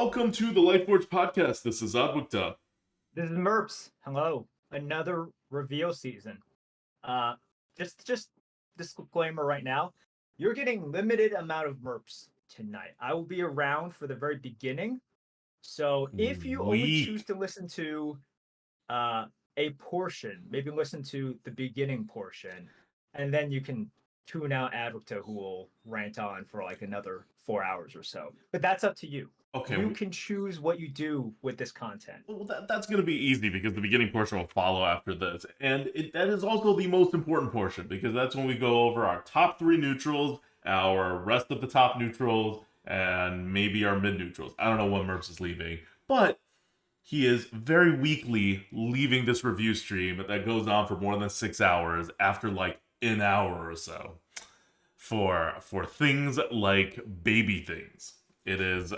welcome to the Lightforge podcast. This is ADWCTA. This is Merps. Hello. Another reveal season. Uh just disclaimer right now. You're getting limited amount of Merps tonight. I will be around for the very beginning. So if you only choose to listen to a portion, maybe listen to the beginning portion, and then you can tune out ADWCTA, who will rant on for like another 4 hours or so. But that's up to you. Okay, You can choose what you do with this content. well, that's going to be easy because the beginning portion will follow after this. And that is also the most important portion because that's when we go over our top three neutrals, our rest of the top neutrals, and maybe our mid neutrals. I don't know when Merps is leaving, but he is very weakly leaving this review stream that goes on for more than 6 hours after like an hour or so for things like baby things. It is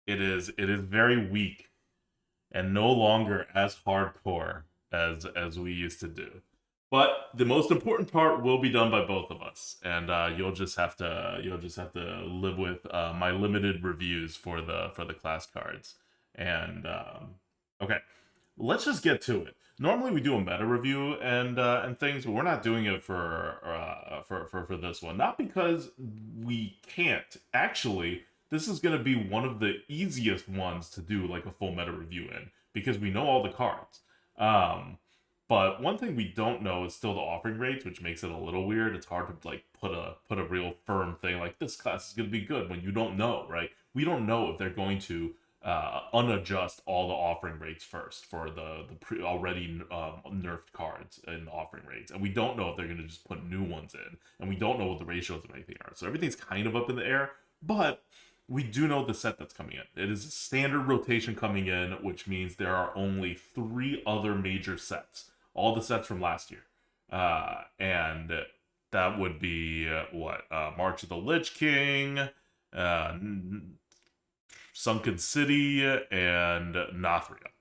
very weak and no longer as hardcore as we used to do. But the most important part will be done by both of us, and you'll just have to live with my limited reviews for the class cards. And okay, let's just get to it. Normally we do a meta review and things, but we're not doing it for this one. Not because we can't. Actually, this is going to be one of the easiest ones to do like a full meta review in because we know all the cards. But one thing we don't know is still the offering rates, which makes it a little weird. It's hard to like put a real firm thing like this class is going to be good when you don't know, right? We don't know if they're going to unadjust all the offering rates first for the already nerfed cards in the offering rates, and we don't know if they're going to just put new ones in, and we don't know what the ratios of anything are. So everything's kind of up in the air, but we do know the set that's coming in. It is a standard rotation coming in, which means there are only 3 other major sets. All the sets from last year. And that would be, March of the Lich King, Sunken City, and Nathria.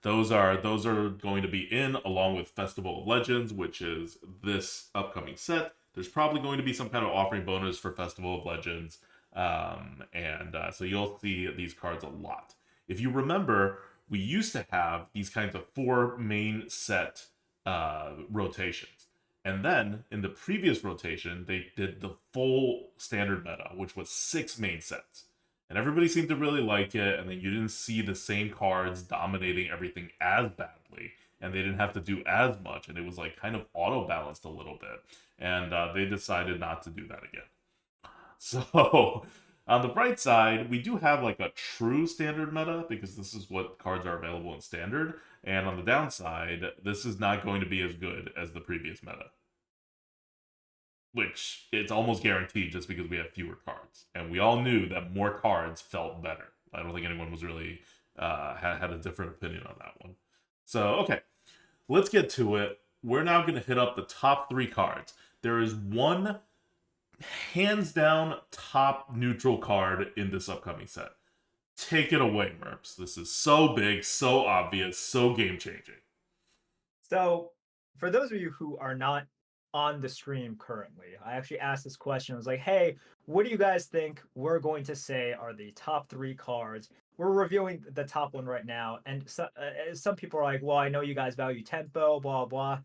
Those are going to be in, along with Festival of Legends, which is this upcoming set. There's probably going to be some kind of offering bonus for Festival of Legends. So you'll see these cards a lot. If you remember, we used to have these kinds of 4 main set rotations. And then, in the previous rotation, they did the full standard meta, which was 6 main sets. And everybody seemed to really like it, and then you didn't see the same cards dominating everything as badly. And they didn't have to do as much, and it was like kind of auto-balanced a little bit. And they decided not to do that again. So, on the bright side, we do have like a true standard meta because this is what cards are available in standard. And on the downside, this is not going to be as good as the previous meta. Which it's almost guaranteed just because we have fewer cards. And we all knew that more cards felt better. I don't think anyone was really had a different opinion on that one. So, okay, let's get to it. We're now going to hit up the top 3 cards. There is one hands down top neutral card in this upcoming set. Take it away, Merps. This is so big, so obvious, so game changing. So, for those of you who are not on the stream currently, I actually asked this question. I was like, hey, what do you guys think we're going to say are the top 3 cards? We're reviewing the top one right now, and some people are like, well, I know you guys value tempo, blah, blah.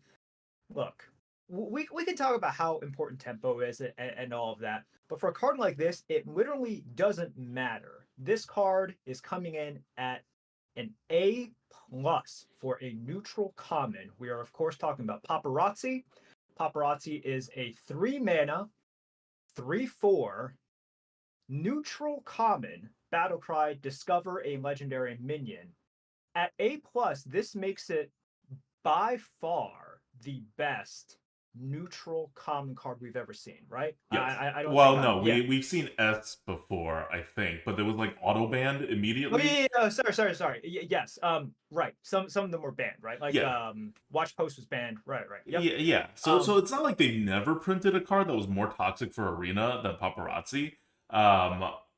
Look, we can talk about how important tempo is and all of that, but for a card like this, it literally doesn't matter. This card is coming in at an A+ for a neutral common. We are, of course, talking about Paparazzi. Paparazzi is a 3 mana, 3/4 neutral common battle cry. Discover a legendary minion. At A+, this makes it by far the best neutral common card we've ever seen, right? Yes. I don't. Well, no, we've seen S before, I think, but there was like auto banned immediately. Oh yeah. Sorry. Yes. Right. Some of them were banned, right? Like Watch Post was banned. Right. Yep. Yeah. So it's not like they never printed a card that was more toxic for Arena than Paparazzi.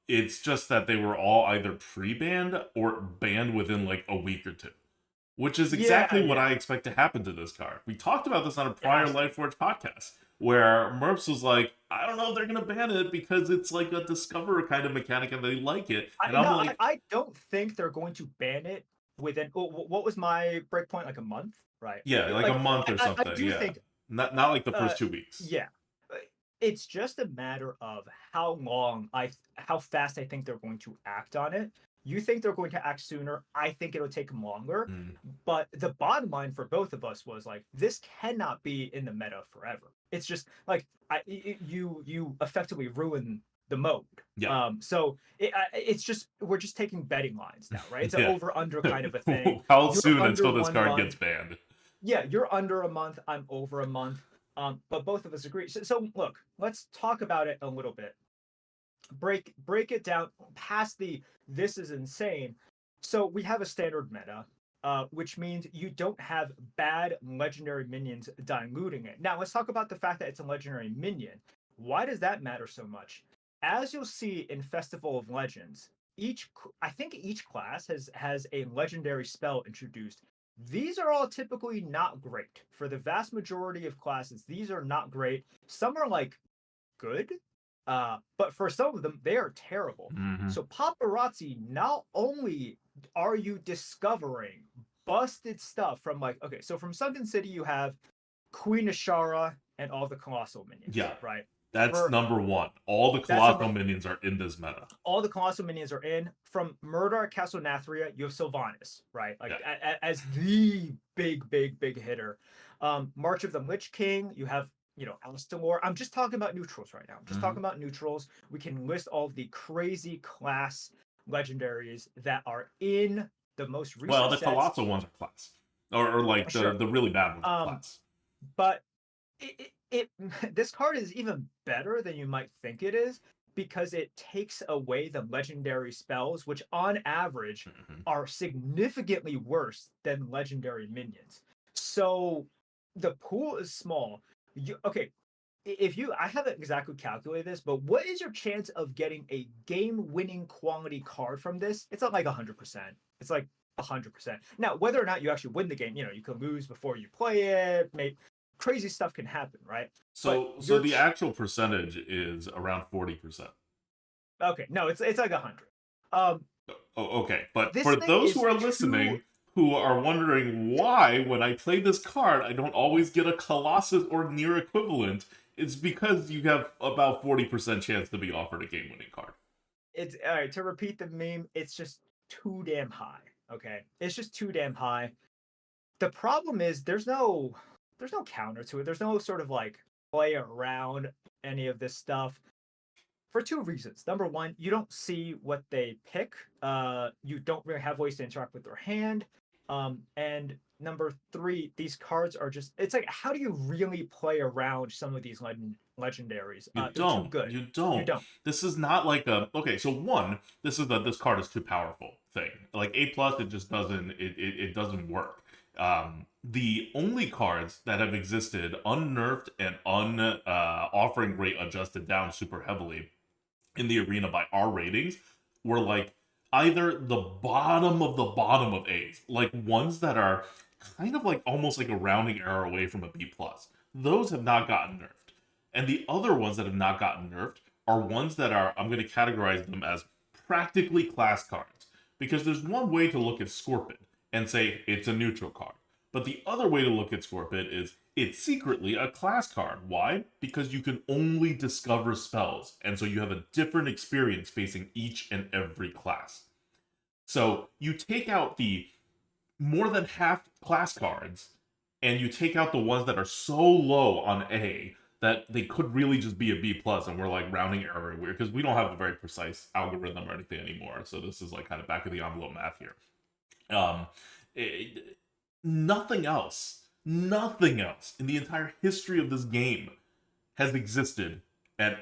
It's just that they were all either pre-banned or banned within like a week or 2. Which is exactly what I expect to happen to this card. We talked about this on a prior Lightforge podcast. where Merps was like, I don't know if they're gonna ban it because it's like a discover kind of mechanic and they like it. And I'm like, I don't think they're going to ban it within. What was my breakpoint? Like a month, right? yeah, like a Like month or I something. do Yeah, think not like the uh first 2 weeks. yeah, Uh, it's just a matter of how fast I think they're going to act on it. You think they're going to act sooner? I think it'll take them longer. Mm. But the bottom line for both of us was like, this cannot be in the meta forever. It's just like you effectively ruin the mode. Yeah, So it's just we're just taking betting lines now, right? It's an yeah. over under kind of a thing. How You're soon under until this one card gets month. banned? Yeah, you're under a month. I'm over a month. But both of us agree. So look, let's talk about it a little bit. Break it down past the this is insane. So we have a standard meta, which means you don't have bad legendary minions diluting it. Now let's talk about the fact that it's a legendary minion. Why does that matter so much? As you'll see in Festival of Legends, I think each class has a legendary spell introduced. These are all typically not great. For the vast majority of classes, these are not great. Some are like good, but for some of them, they are terrible. Hmm. So paparazzi, not only are you discovering busted stuff from like, okay, so from Sunken City, you have Queen Ashara and all the colossal minions, Yeah, right? that's For number one. All the that's colossal number minions are in this meta. all the colossal minions are in. From Murder at Castle Nathria, you have Sylvanas, right? Like Yeah. as the big hitter. March of the Lich King, you have Astalor. I'm just talking about neutrals right now. I'm just talking Hmm. about neutrals. We can list all of the crazy class legendaries that are in the most Well, recent the sets. colossal ones are class, or like Sure. the really bad ones are Um, class. but this card is even better than you might think it is because it takes away the legendary spells, which on average Hmm. are significantly worse than legendary minions. So the pool is small. Okay, if you I haven't exactly calculated this, but what is your chance of getting a game-winning quality card from this? It's not like 100%. It's like 100%. Now, whether or not you actually win the game, you can lose before you play it. Maybe crazy stuff can happen, right? But So the actual percentage is around 40%. okay, no, it's like 100. Um, Oh, okay. But this for thing those who is are too. listening who are wondering why, when I play this card, I don't always get a Colossus or near equivalent, it's because you have about 40% chance to be offered a game winning card. It's all right to repeat the meme. It's just too damn high. Okay, it's just too damn high. The problem is there's no counter to it. There's no sort of like play around any of this stuff for two reasons. Number one, you don't see what they pick. You don't really have ways to interact with their hand. And number three, these cards are just. It's like, how do you really play around some of these legendaries? You They're too don't. good. You You don't. don't. This is not like a okay. So one, this card is too powerful thing. Like A plus, it just doesn't it doesn't work. The only cards that have existed unnerfed and offering rate adjusted down super heavily in the arena by our ratings were like either the bottom of A's, like ones that are kind of like almost like a rounding error away from a B plus. Those have not gotten nerfed. And the other ones that have not gotten nerfed are ones that are, I'm going to categorize them as practically class cards. Because there's one way to look at Scorpid and say it's a neutral card. But the other way to look at Scorpid is it's secretly a class card. Why? Because you can only discover spells, and so you have a different experience facing each and every class. So you take out the more than half class cards, and you take out the ones that are so low on A that they could really just be a B plus, and we're like rounding error weird because we don't have a very precise algorithm or anything anymore. So this is like kind of back of the envelope math here. Um, it, nothing else in the entire history of this game has existed at,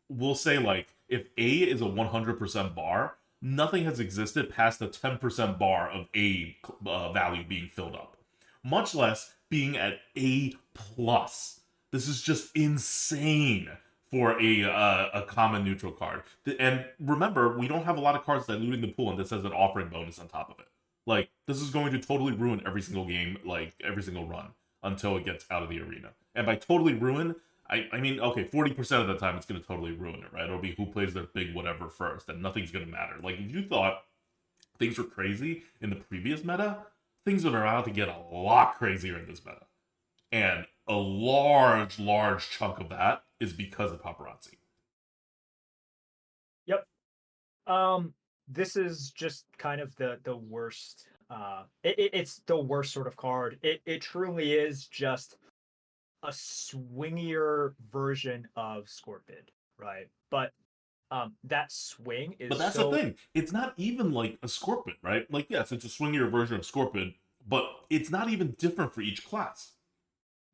we'll say, like, if A is a 100% bar, nothing has existed past the 10% bar of A value being filled up, much less being at A plus. This is just insane for a common neutral card. And remember, we don't have a lot of cards diluting the pool, and this has an offering bonus on top of it. Like, this is going to totally ruin every single game, like every single run, until it gets out of the arena. And by totally ruin, I mean, okay, 40% of the time it's going to totally ruin it, right? It'll be who plays their big whatever first, and nothing's going to matter. Like, if you thought things were crazy in the previous meta, things are about to get a lot crazier in this meta. And a large chunk of that is because of paparazzi. Yep. This is just kind of the worst. It's the worst sort of card. It truly is just a swingier version of Scorpid, right? But that swing But is that's the so thing. It's not even like a Scorpid, right? Like, yes, it's a swingier version of Scorpid, but it's not even different for each class.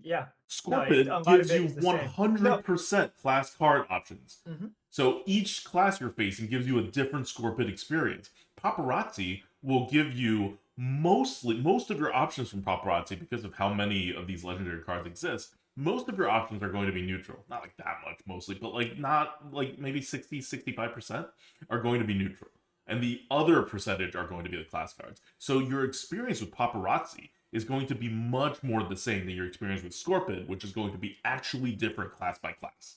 yeah. No, a Scorpid lot of gives it you is the same. No. 100% class card options. Hmm. So each class you're facing gives you a different Scorpid experience. Paparazzi will give you most of your options from Paparazzi because of how many of these legendary cards exist. Most of your options are going to be neutral. Not like that much mostly, but like not like maybe 65% are going to be neutral. And the other percentage are going to be the class cards. So your experience with Paparazzi is going to be much more the same than your experience with Scorpid, which is going to be actually different class by class.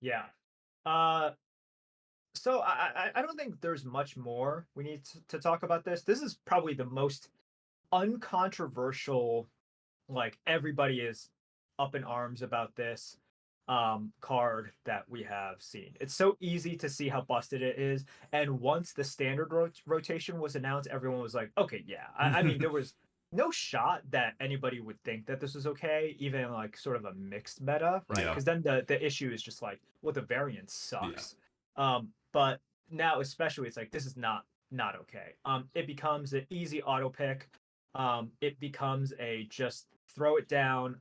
Yeah. So I don't think there's much more we need to talk about this. This is probably the most uncontroversial, like everybody is up in arms about this card that we have seen. It's so easy to see how busted it is. And once the standard rotation was announced, everyone was like, okay, yeah. I mean, there was no shot that anybody would think that this was okay, even like sort of a mixed meta, right? Yeah, Because then the issue is just like, well, the variance yeah. sucks. But now especially it's like this is not okay. It becomes an easy auto pick. It becomes a just throw it down.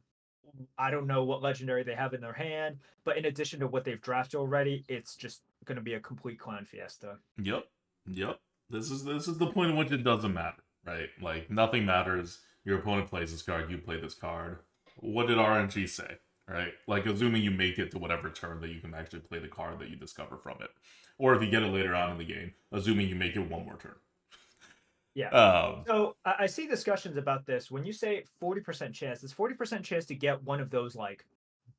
I don't know what legendary they have in their hand, but in addition to what they've drafted already, it's just going to be a complete clan fiesta. Yep. Yep. This is the point in which it doesn't matter, right? Like nothing matters. Your opponent plays this card, you play this card. What did RNG say? Right? Like assuming you make it to whatever turn that you can actually play the card that you discover from it. Or if you get it later on in the game, assuming you make it one more turn. Yeah. Um So I see discussions about this. When you say 40% chance, it's 40% chance to get one of those like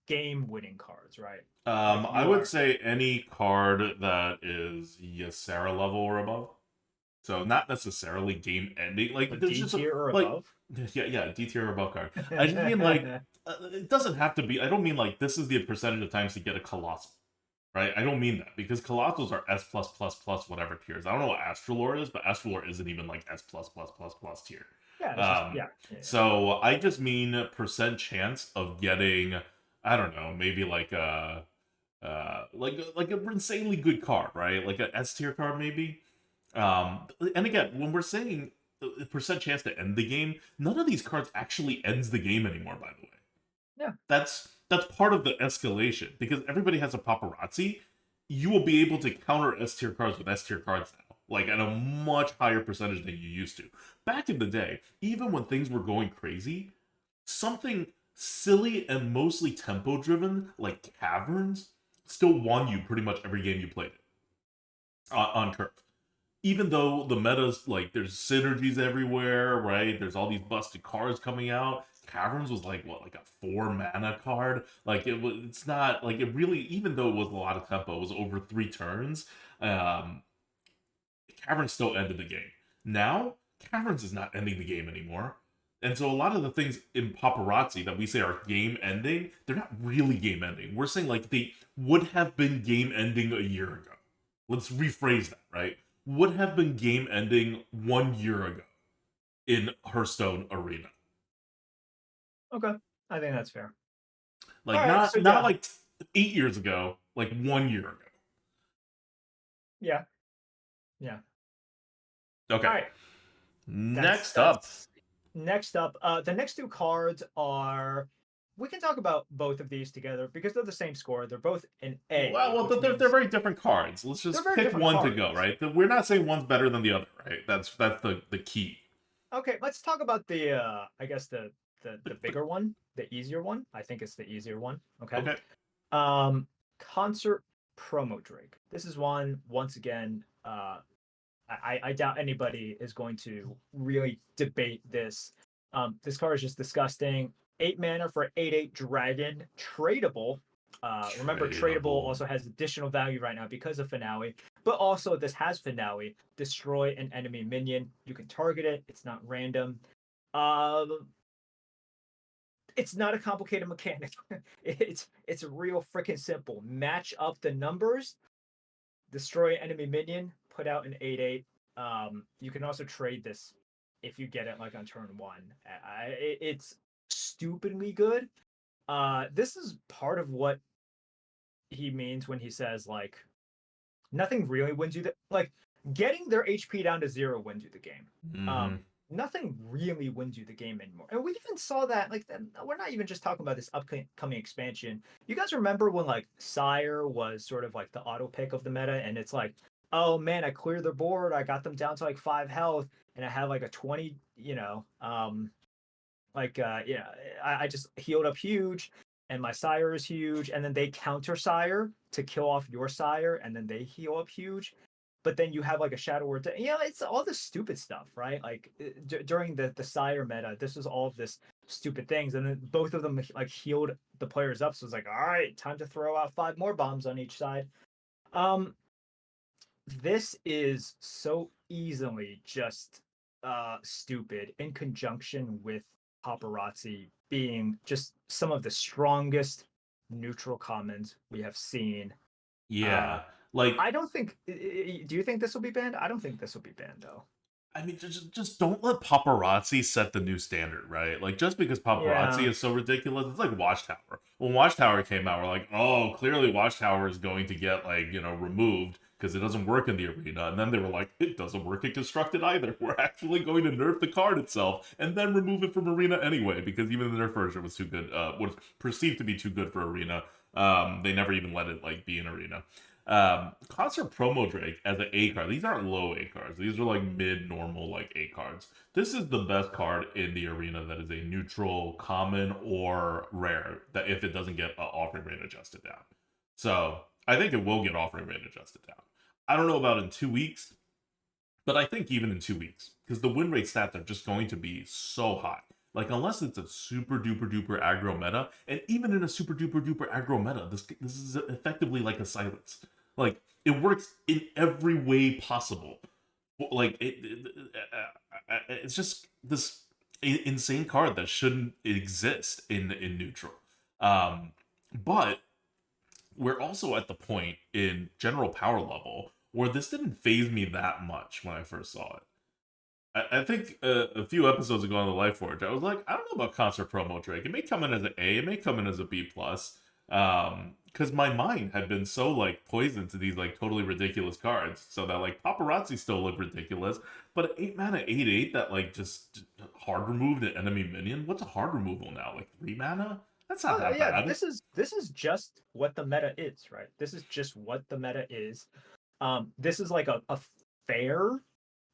game winning cards, right? Like I you would are say any card that is Ysera level or above. So not necessarily game ending. a Like there's D just a tier or like above. yeah, D tier above card. I just mean like it doesn't have to be. I don't mean like this is the percentage of times to get a colossal, right? I don't mean that because colossals are S plus plus plus whatever tiers. I don't know what Astrolore is, but Astrolore isn't even like S plus plus plus plus tier. Yeah, it's just Um, yeah. so I just mean percent chance of getting. I don't know, maybe like a insanely good card, right? Like a S tier card, maybe. And again, when we're saying percent chance to end the game, none of these cards actually ends the game anymore. By the way, Yeah. that's part of the escalation because everybody has a paparazzi. You will be able to counter S tier cards with S tier cards now, like at a much higher percentage than you used to. Back in the day, even when things were going crazy, something silly and mostly tempo driven like caverns still won you pretty much every game you played it on curve. Even though the meta's like there's synergies everywhere, right? There's all these busted cards coming out. Caverns was like what, like a 4 mana card? Like it's not like it really. Even though it was a lot of tempo, it was over 3 turns. Um, Caverns still ended the game. Now Caverns is not ending the game anymore. And so a lot of the things in paparazzi that we say are game ending, they're not really game ending. We're saying like they would have been game ending a year ago. Let's rephrase that, right? Would have been game ending 1 year ago in Hearthstone Arena. Okay. I think that's fair. All Like right. not So not yeah. like 8 years ago, like 1 year ago. Yeah. Yeah. Okay. All right. Next up. That's next up. The next two cards are. We can talk about both of these together because they're the same score. They're both an A, Well, which they're means very different cards. Let's they're just very pick different one to go, cards. right? We're not saying one's better than the other, right? That's the key. Okay, let's talk about the I guess the The- bigger one, the easier one. I think it's the easier one. Okay. Okay. Um Concert Promo Drake. This is one once again I doubt anybody is going to really debate this. This card is just disgusting. 8 mana for 8/8 dragon, tradable. Remember, tradable Tradable. also has additional value right now because of finale, but also this has finale. Destroy an enemy minion. You can target it. It's not random. Uh, it's not a complicated mechanic. It's real freaking simple. Match up the numbers, destroy enemy minion, put out an 8/8. You can also trade this if you get it like on turn one. It's stupidly good. This is part of what he means when he says like nothing really wins you the like getting their HP down to 0 wins you the game. Mm-hmm. Nothing really wins you the game anymore. And we even saw that like we're not even just talking about this upcoming expansion. You guys remember when like Sire was sort of like the auto pick of the meta, and it's like, oh man, I cleared the board, I got them down to like 5 health, and I have like a 20, yeah, I just healed up huge, and my sire is huge, and then they counter sire to kill off your sire, and then they heal up huge. But then you have like a shadow word. It's all this stupid stuff, right? Like during the sire meta, this was all of this stupid things, and then both of them like healed the players up. So it's like, all right, time to throw out 5 more bombs on each side. Um, this is so easily just stupid in conjunction with Paparazzi being just some of the strongest neutral commons we have seen. Uh, Yeah. Like, I don't think. Do you think this will be banned? I don't think this will be banned though. I mean, just don't let paparazzi set the new standard, right? Like, just because paparazzi Yeah. is so ridiculous, it's like Watchtower. When Watchtower came out, we're like, oh, clearly Watchtower is going to get, like, removed because it doesn't work in the arena. And then they were like, it doesn't work in Constructed either. We're actually going to nerf the card itself and then remove it from arena anyway, because even the nerf version was too good, was perceived to be too good for arena. They never even let it, like, be in arena. Concert Promo Drake as an A card. These aren't low A cards. These are like mid normal like A cards. This is the best card in the arena that is a neutral, common, or rare. That if it doesn't get offering rate adjusted down. So I think it will get offering rate adjusted down. I don't know about in 2 weeks, but I think even in 2 weeks, because the win rate stats are just going to be so high. Like unless it's a super duper duper aggro meta, and even in a super duper duper aggro meta, this is effectively like a silence. Like it works in every way possible. Like it's just this insane card that shouldn't exist in neutral. Um, but we're also at the point in general power level where this didn't phase me that much when I first saw it. I think a few episodes ago on the Life Forge, I was like, I don't know about Concert Promo Drake. It may come in as an A, it may come in as a B plus, because my mind had been so like poisoned to these like totally ridiculous cards, so that like Paparazzi still looked ridiculous, but 8 mana 8/8 that like just hard removed an enemy minion. What's a hard removal now? Like 3 mana? That's not Oh that yeah, bad. this is just what the meta is, right? This is just what the meta is. This is like a fair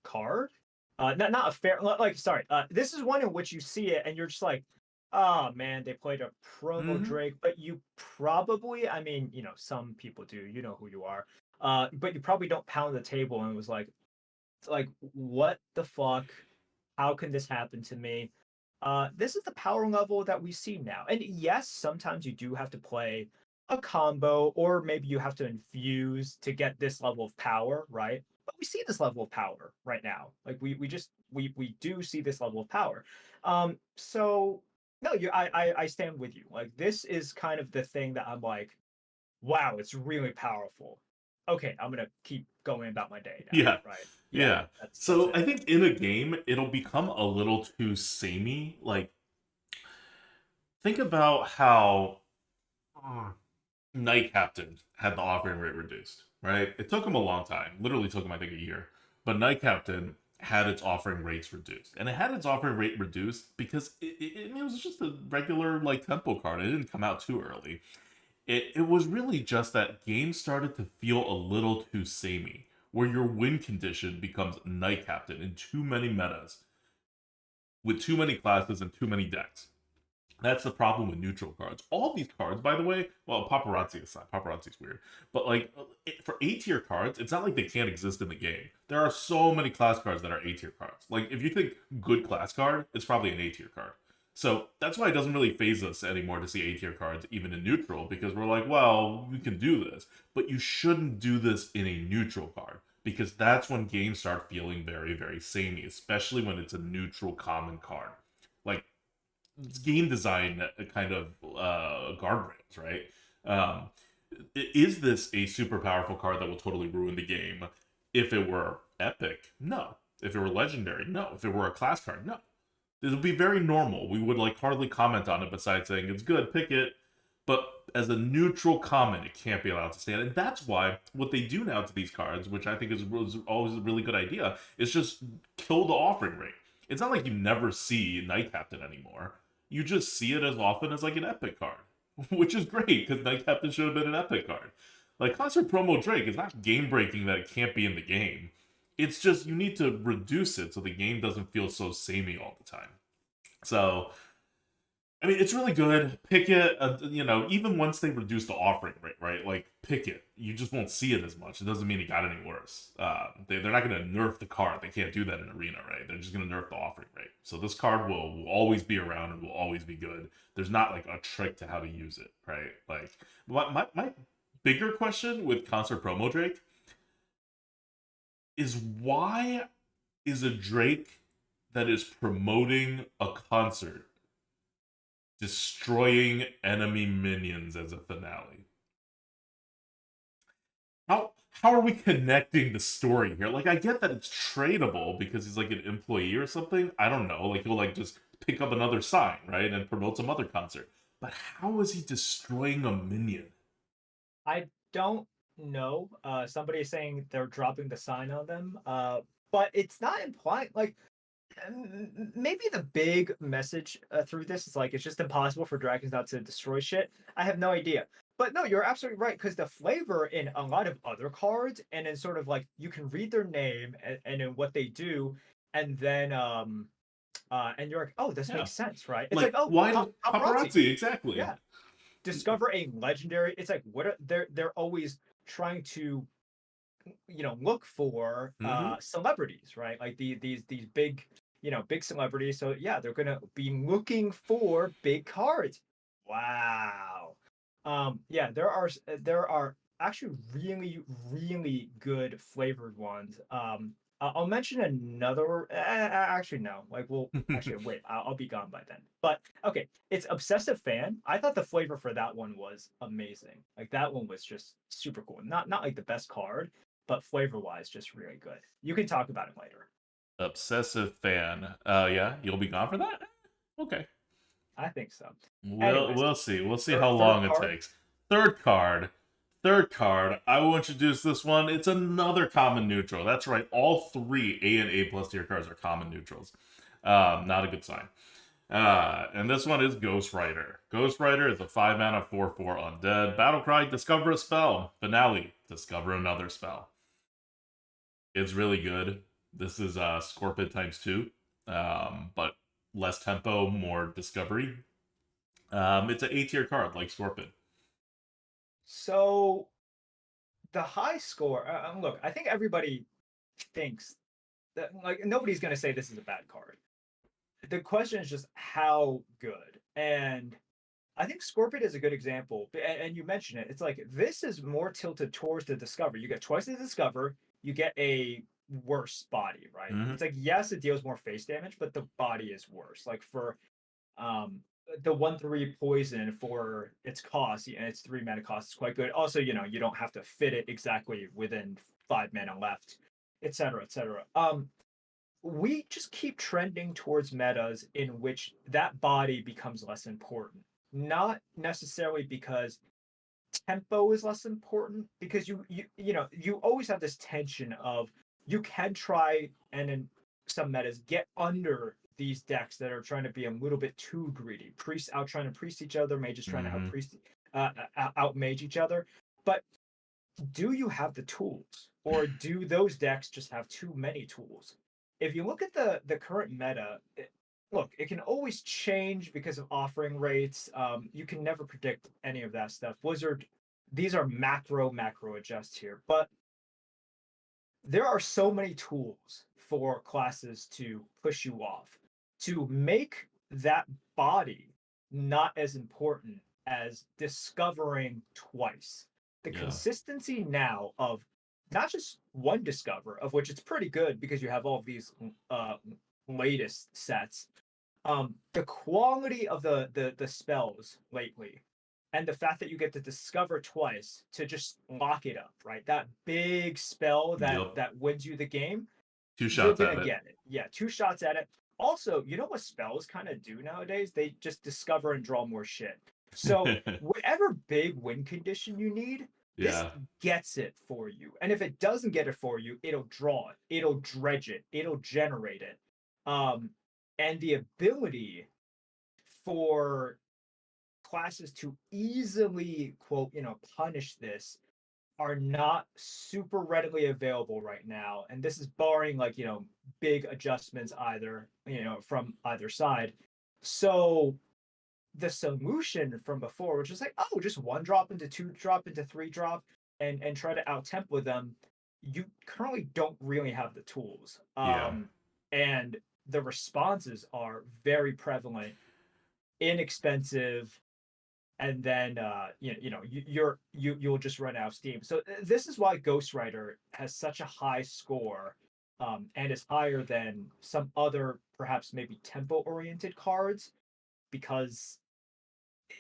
card. Not a fair like sorry. This is one in which you see it and you're just like, oh man, they played a promo Mm-hmm. Drake, but you probably, I mean, some people do, you know who you are. But you probably don't pound the table and was like what the fuck? How can this happen to me? This is the power level that we see now. And yes, sometimes you do have to play a combo, or maybe you have to infuse to get this level of power, right? But we see this level of power right now. Like we do see this level of power. So no, I stand with you. Like this is kind of the thing that I'm like, wow, it's really powerful. Okay, I'm gonna keep going about my day now, Yeah. right? Yeah, Yeah. that's So it. I think in a game, it'll become a little too samey. Like, think about how Knight Captain had the offering rate reduced, right? It took him a long time. Literally took him, I think, a year. But Knight Captain had its offering rates reduced. And it had its offering rate reduced because it was just a regular, like, tempo card. It didn't come out too early. It was really just that games started to feel a little too samey, where your win condition becomes Knight Captain in too many metas, with too many classes and too many decks. That's the problem with neutral cards. All these cards, by the way, well, paparazzi aside, paparazzi's weird, but like for A tier cards, it's not like they can't exist in the game. There are so many class cards that are A tier cards. Like if you think good class card, it's probably an A tier card. So that's why it doesn't really phase us anymore to see A tier cards even in neutral, because we're like, well, we can do this. But you shouldn't do this in a neutral card, because that's when games start feeling very, very samey, especially when it's a neutral common card. Like, it's game design kind of guardrails, right? Um, is this a super powerful card that will totally ruin the game? If it were epic, no. If it were legendary, no. If it were a class card, no. It would be very normal. We would like hardly comment on it besides saying it's good, pick it. But as a neutral comment, it can't be allowed to stand. And that's why what they do now to these cards, which I think is always a really good idea, is just kill the offering rate. It's not like you never see Night Captain anymore. You just see it as often as like an epic card, which is great because Night Captain should have been an epic card. Like Concert Promo Drake is not game breaking that it can't be in the game. It's just you need to reduce it so the game doesn't feel so samey all the time. So, I mean, it's really good. Pick it, even once they reduce the offering rate, right? Like, pick it. You just won't see it as much. It doesn't mean it got any worse. They're not going to nerf the card. They can't do that in Arena, right? They're just going to nerf the offering rate. So this card will always be around and will always be good. There's not, like, a trick to how to use it, right? Like, my bigger question with Concert Promo Drake is why is a Drake that is promoting a concert destroying enemy minions as a finale? How are we connecting the story here? Like, I get that it's tradable because he's like an employee or something. I don't know. Like, he'll like just pick up another sign, right, and promote some other concert. But how is he destroying a minion? I don't know. Somebody is saying they're dropping the sign on them. But it's not implying like maybe the big message through this is like it's just impossible for dragons not to destroy shit. I have no idea. But no, you're absolutely right because the flavor in a lot of other cards and in sort of like you can read their name and in what they do, and then and you're like, oh, this Yeah. makes sense, right? It's like, Like, oh, why do paparazzi. paparazzi? Exactly. Yeah, discover a legendary. It's like what are, they're always trying to look for Mm-hmm. celebrities, right? Like these big big celebrities. So yeah, they're gonna be looking for big cards. Wow. Yeah, there are actually really really good flavored ones. I'll mention another. Actually, no. Like, well, actually, wait. I'll be gone by then. But okay, it's Obsessive Fan. I thought the flavor for that one was amazing. Like that one was just super cool. Not like the best card, but flavor wise, just really good. You can talk about it later. Obsessive fan. Yeah, you'll be gone for that. Okay. I think so. We'll Anyways, we'll see. We'll see how third long it card. takes. Third card. Third card. I will introduce this one. It's another common neutral. That's right. All three A and A plus tier cards are common neutrals. Not a good sign. And this one is Ghost Rider. Ghost Rider is a 5 mana 4/4 undead. Battlecry, discover a spell. Finale, discover another spell. It's really good. This is Scorpid times 2, but less tempo, more discovery. It's an A tier card like Scorpid. So the high score. Look, I think everybody thinks that like nobody's gonna say this is a bad card. The question is just how good. And I think Scorpion is a good example. And you mentioned it. It's like this is more tilted towards the discover. You get twice the discover, you get a worse body, right? Mm-hmm. It's like yes, it deals more face damage, but the body is worse. Like for um the 1/3 poison for its cost and its 3 mana cost is quite good. Also, you don't have to fit it exactly within 5 mana left, etc. etc. We just keep trending towards metas in which that body becomes less important. Not necessarily because tempo is less important, because you always have this tension of you can try and in some metas get under these decks that are trying to be a little bit too greedy. Priests out trying to priest each other, mages trying to out Mm-hmm. priest out mage each other. But do you have the tools, or do those decks just have too many tools? If you look at the current meta, look, it can always change because of offering rates. You can never predict any of that stuff. Blizzard, these are macro adjust here, but there are so many tools for classes to push you off, to make that body not as important as discovering twice. The Yeah. consistency now of not just one discover, of which it's pretty good because you have all of these latest sets. The quality of the spells lately, and the fact that you get to discover twice to just lock it up, right? That big spell Yep. that wins you the game, Two you're shots gonna at it. get it. Yeah, two shots at it. Also, you know what spells kind of do nowadays? They just discover and draw more shit. So whatever big win condition you need, this Yeah. gets it for you. And if it doesn't get it for you, it'll draw it, it'll dredge it, it'll generate it. Um, and the ability for classes to easily quote, punish this are not super readily available right now. And this is barring like, big adjustments either, from either side. So the solution from before, which is like, oh, just one drop into two drop into three drop and try to out tempo them, you currently don't really have the tools. Yeah. And the responses are very prevalent, inexpensive, and then you'll just run out of steam. So this is why Ghost Rider has such a high score, and is higher than some other perhaps maybe tempo oriented cards, because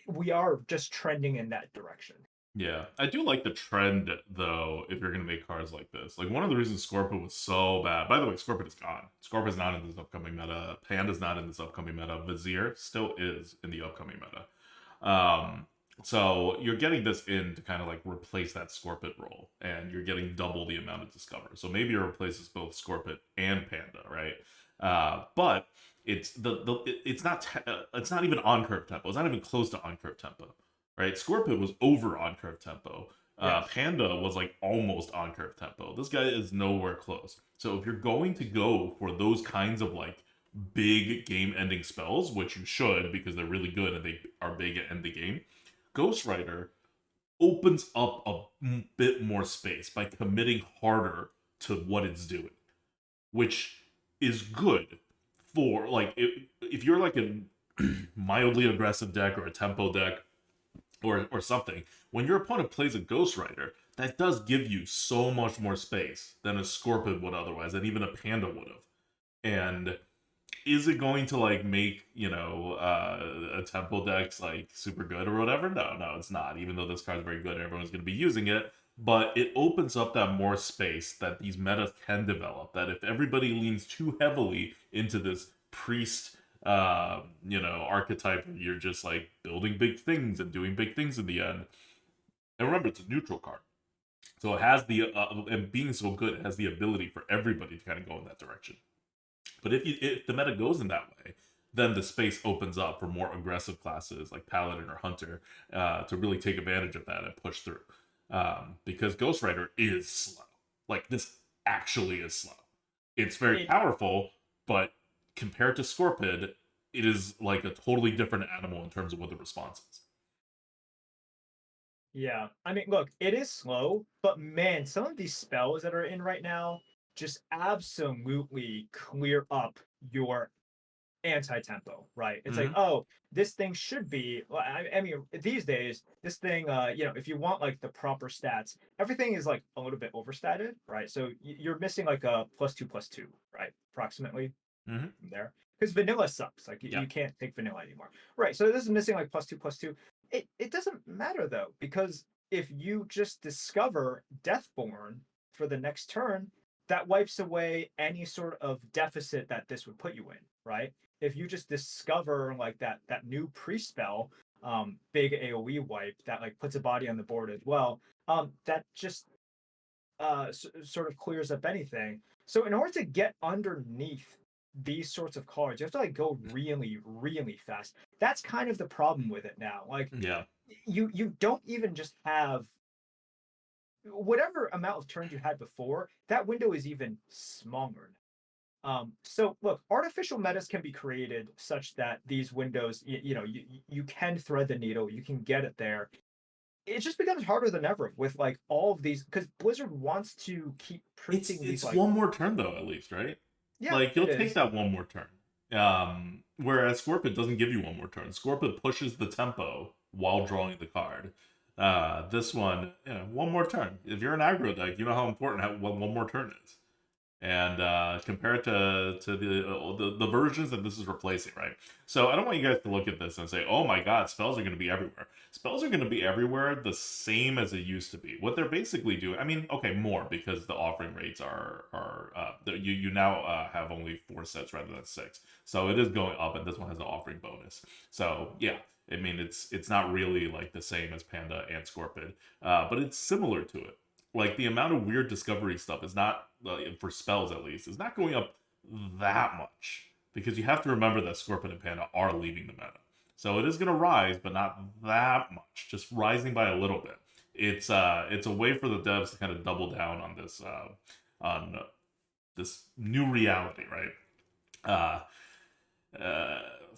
we are just trending in that direction. Yeah, I do like the trend though. If you're gonna make cards like this, like one of the reasons Scorpid was so bad. By the way, Scorpid is gone. Scorpid is not in this upcoming meta. Panda's not in this upcoming meta. Vizier still is in the upcoming meta. So you're getting this in to kind of like replace that Scorpid role, and you're getting double the amount of Discover. So maybe it replaces both Scorpid and Panda, right? But it's not even on curve tempo. It's not even close to on curve tempo, right? Scorpid was over on curve tempo. Yes. Panda was like almost on curve tempo. This guy is nowhere close. So if you're going to go for those kinds of like big game ending spells, which you should because they're really good and they are big at end the game, Ghost Rider opens up a bit more space by committing harder to what it's doing, which is good for like if you're like a mildly aggressive deck or a tempo deck or something. When your opponent plays a Ghost Rider, that does give you so much more space than a Scorpion would otherwise, and even a Panda would have. And is it going to like make a temple deck's like super good or whatever? No, it's not. Even though this card's very good, and everyone's going to be using it. But it opens up that more space that these metas can develop. That if everybody leans too heavily into this priest, archetype, you're just like building big things and doing big things in the end. And remember, it's a neutral card, so it has the and being so good, it has the ability for everybody to kind of go in that direction. But if the meta goes in that way, then the space opens up for more aggressive classes like Paladin or Hunter to really take advantage of that and push through. Because Ghost Rider is slow. Like this actually is slow. It's very It powerful, but compared to Scorpid, it is like a totally different animal in terms of what the response is. Yeah. I mean, look, it is slow, but man, some of these spells that are in right now just absolutely clear up your anti-tempo, right? It's like, Mm-hmm. oh, this thing should be, well, I mean, these days, this thing, if you want like the proper stats, everything is like a little bit overstated, right? So you're missing like a +2/+2, right? Approximately Mm-hmm. from there. Because vanilla sucks. Like Yeah. you can't take vanilla anymore. Right. So this is missing like +2/+2. It doesn't matter though, because if you just discover Deathborn for the next turn, that wipes away any sort of deficit that this would put you in, right? If you just discover like that new pre-spell, big AoE wipe that like puts a body on the board as well, that just sort of clears up anything. So in order to get underneath these sorts of cards, you have to like go really, really fast. That's kind of the problem with it now. Like Yeah. you don't even just have whatever amount of turns you had before, that window is even smaller. So look, artificial metas can be created such that these windows, you can thread the needle, you can get it there. It just becomes harder than ever with like all of these, because Blizzard wants to keep It's printing these it's like, one more turn though, at least, right? yeah, Like it you'll take is. that one more turn. Whereas Scorpid doesn't give you one more turn. Scorpid pushes the tempo while drawing the card. This one, one more turn. If you're an aggro deck, you know how important one more turn is. And compare it to the versions that this is replacing, right? So I don't want you guys to look at this and say, "Oh my God, spells are going to be everywhere." Spells are going to be everywhere the same as it used to be. What they're basically doing, I mean, okay, more because the offering rates are you now have only 4 sets rather than 6, so it is going up, and this one has an offering bonus. So yeah, I mean, it's not really like the same as Panda and Scorpid, but it's similar to it. Like the amount of weird discovery stuff is not for spells at least is not going up that much because you have to remember that Scorpion and Panda are leaving the meta, so it is going to rise, but not that much, just rising by a little bit. It's a way for the devs to kind of double down on this new reality, right?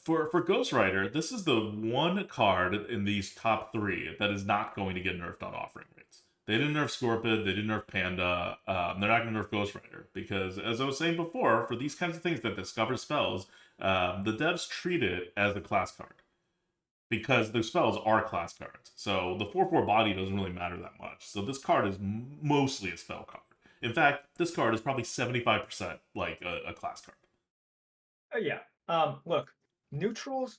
For Ghost Rider, this is the one card in these top 3 that is not going to get nerfed on offering rates. They didn't nerf Scorpid, they didn't nerf Panda, they're not going to nerf Ghost Rider because, as I was saying before, for these kinds of things that discover spells, the devs treat it as a class card because their spells are class cards. So the 4/4 body doesn't really matter that much. So this card is mostly a spell card. In fact, this card is probably 75% like a class card. Yeah. Look, neutrals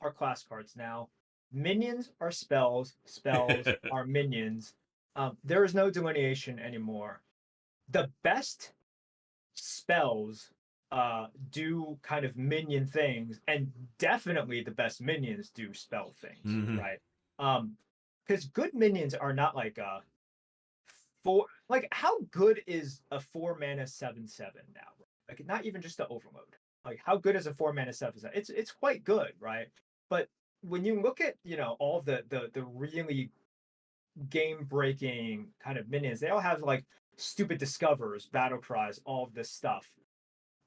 are class cards now. Minions are spells. Spells are minions. There is no delineation anymore. The best spells do kind of minion things, and definitely the best minions do spell things, right? Because good minions are not like how good is a 4-mana 7/7 now? Like not even just the overload. Like how good is a 4-mana 7/7? It's quite good, right? But when you look at all the really game breaking kind of minions, they all have like stupid discovers, battle cries, all of this stuff.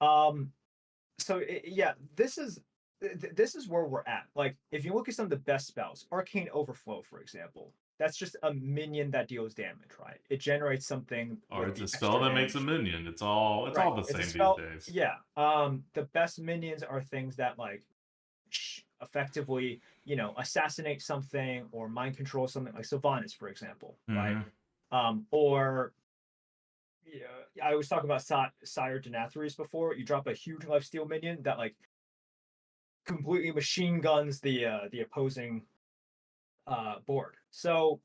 Yeah, this is where we're at. Like if you look at some of the best spells, Arcane Overflow, for example, that's just a minion that deals damage, right? It generates something Or with it's the a spell extra that makes a damage. minion. It's all Right. the It's a same these spell. days. Yeah. The best minions are things that like effectively, assassinate something or mind control something, like Sylvanas, for example, right? Or yeah, I was talking about Sire Denathrius before. You drop a huge lifesteal minion that like completely machine guns the opposing board. So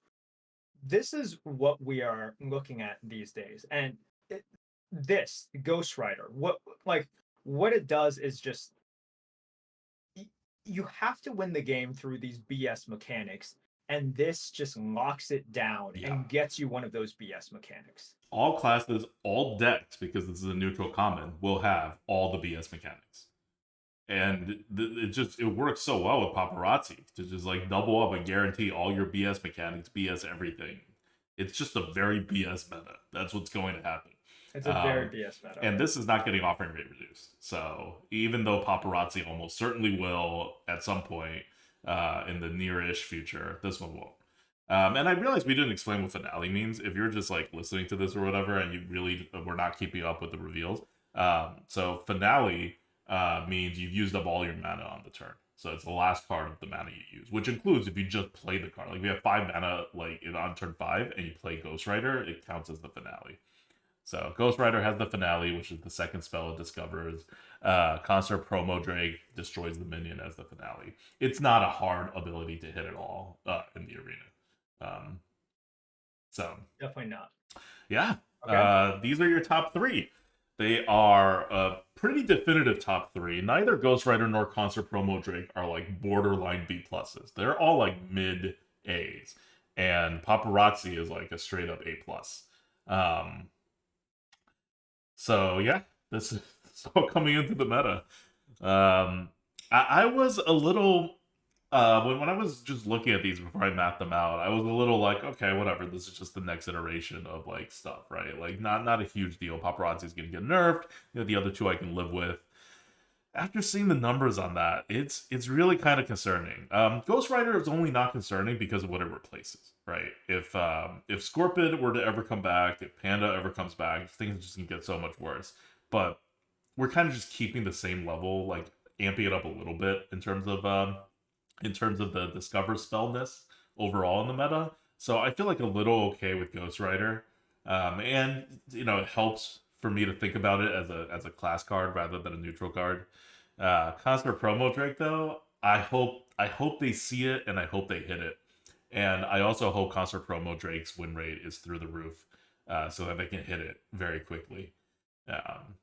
this is what we are looking at these days, and this Ghost Rider, what it does is just you have to win the game through these BS mechanics, and this just locks it down and gets you one of those BS mechanics. All classes, all decks, because this is a neutral common, will have all the BS mechanics. And it works so well with Paparazzi to just like double up and guarantee all your BS mechanics, BS everything. It's just a very BS meta. That's what's going to happen. It's a very BS meta. And this is not getting offering rate reduced. So even though Paparazzi almost certainly will at some point in the near-ish future, this one won't. And I realized we didn't explain what finale means. If you're just like listening to this or whatever, and you really were not keeping up with the reveals, so finale means you've used up all your mana on the turn. So it's the last card of the mana you use, which includes if you just play the card. Like we have 5 mana, like on turn 5, and you play Ghost Rider, it counts as the finale. So Ghost Rider has the finale, which is the second spell it discovers. Concert Promo Drake destroys the minion as the finale. It's not a hard ability to hit at all in the arena. So definitely not. Yeah. Okay. These are your top 3. They are a pretty definitive top 3. Neither Ghost Rider nor Concert Promo Drake are like borderline B pluses. They're all like mid A's, and Paparazzi is like a straight up A plus. So yeah, this is all coming into the meta. I was a little when I was just looking at these before I mapped them out, I was a little like, okay, whatever. This is just the next iteration of like stuff, right? Like not a huge deal. Paparazzi is gonna get nerfed. The other 2 I can live with. After seeing the numbers on that, it's really kind of concerning. Ghost Rider is only not concerning because of what it replaces, right? If Scorpid were to ever come back, if Panda ever comes back, things just can get so much worse. But we're kind of just keeping the same level. Like amping it up a little bit in terms of the discover spellness overall in the meta. So I feel like a little okay with Ghost Rider, and it helps for me to think about it as a class card rather than a neutral card. Constant Promo Drake though, I hope they see it and I hope they hit it, and I also hope Constant Promo Drake's win rate is through the roof, so that they can hit it very quickly.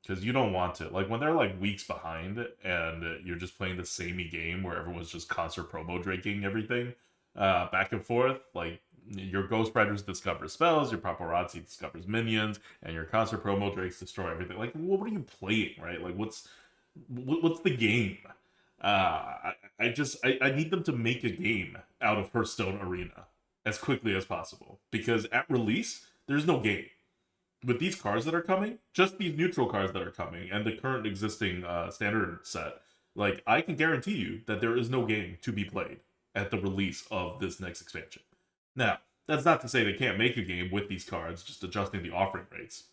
Because you don't want to, like, when they're like weeks behind and you're just playing the samey game where everyone's just concert promo draking everything back and forth. Like, your Ghost Riders discover spells, your Paparazzi discovers minions, and your concert promo drakes destroy everything. Like, what are you playing, right? Like, what's the game? I need them to make a game out of Hearthstone Arena as quickly as possible, because at release there's no game with these cards that are coming, just these neutral cards that are coming, and the current existing standard set. Like, I can guarantee you that there is no game to be played at the release of this next expansion. Now, that's not to say they can't make a game with these cards, just adjusting the offering rates.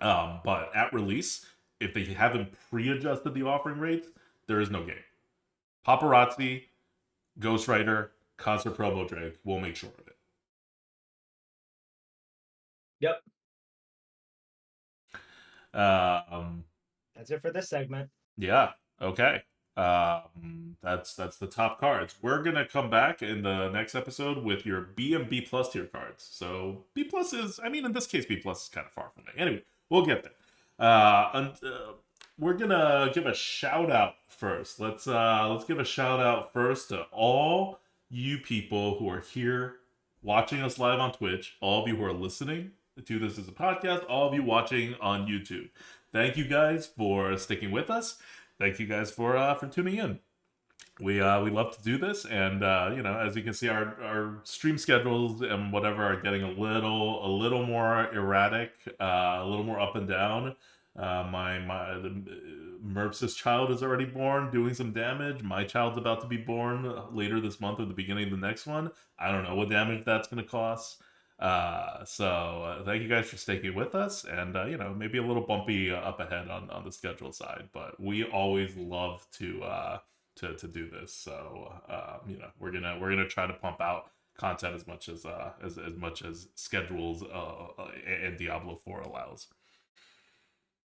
But at release, if they haven't pre-adjusted the offering rates, there is no game. Paparazzi, Ghost Rider, Concert Promo Drake will make sure of it. Yep. Um, That's it for this segment. Yeah. Okay. That's the top cards. We're gonna come back in the next episode with your B and B plus tier cards. So B plus is, I mean, in this case, B plus is kind of far from it. Anyway, we'll get there. We're gonna give a shout out first. Let's give a shout out first to all you people who are here watching us live on Twitch. All of you who are listening to this as a podcast. All of you watching on YouTube. Thank you guys for sticking with us. Thank you guys for tuning in. We love to do this, and as you can see, our stream schedules and whatever are getting a little more erratic, a little more up and down. Merps' child is already born, doing some damage. My child's about to be born later this month or the beginning of the next one. I don't know what damage that's going to cost. So thank you guys for sticking with us, and maybe a little bumpy up ahead on the schedule side, but we always love to do this. So we're gonna try to pump out content as much as schedules and Diablo 4 allows.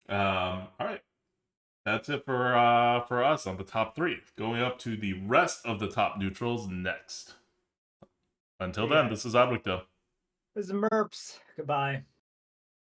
All right, that's it for us on the top three. Going up to the rest of the top neutrals next. Until then, this is ADWCTA. This is Merps. Goodbye.